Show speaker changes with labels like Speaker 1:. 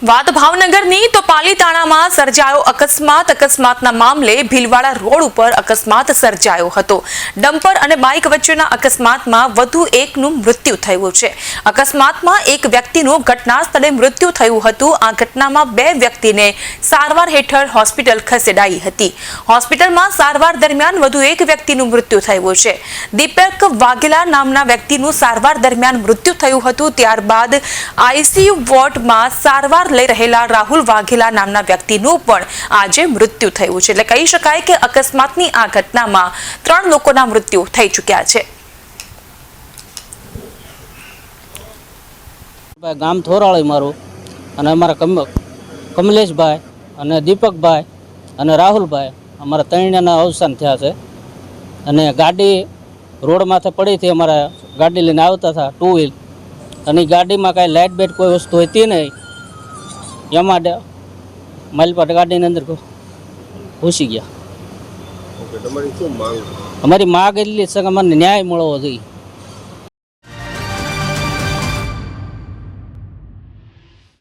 Speaker 1: વાત ભાવનગરની તો પાલીતાણામાં સર્જાયો અકસ્માતના મામલે ભીલવાડા રોડ ઉપર અકસ્માત સર્જાયો હતો। ડમ્પર અને બાઇક વચ્ચેના અકસ્માતમાં વધુ એકનું મૃત્યુ થયું છે। અકસ્માતમાં એક વ્યક્તિનું ઘટના સ્થળે મૃત્યુ થયું હતું। આ ઘટનામાં બે વ્યક્તિને સારવાર હેઠળ હોસ્પિટલ ખસેડાઈ હતી। હોસ્પિટલમાં સારવાર દરમિયાન વધુ એક વ્યક્તિનું મૃત્યુ થયું છે। દીપક વાઘેલા નામના વ્યક્તિનું સારવાર દરમિયાન મૃત્યુ થયું હતું। ત્યારબાદ આઈસીયુ વોર્ડમાં સારવાર લઈ રહેલા રાહુલ વાઘેલા નામના વ્યક્તિનું પણ આજે મૃત્યુ થયું છે। એટલે કહી શકાય કે અકસ્માતની આ ઘટનામાં 3 લોકોના મૃત્યુ થઈ ચૂક્યા છે।
Speaker 2: ગામ થોરાળી મારું અને અમારા કમલેશભાઈ અને દીપકભાઈ અને રાહુલભાઈ અમારા 3 જણા અવસાન થયા છે। અને ગાડી રોડ માથે પડી હતી। અમારા ગાડી લઈને આવતા હતા 2 વ્હીલ અને ગાડીમાં કાંઈ લાઇટ બેટ કોઈ વસ્તુ હતી નહીં। એમાં માલપાટ ગાડીની અંદર ઘૂસી ગયા। અમારી માગ એટલી છે કે અમને ન્યાય મળવો જોઈએ।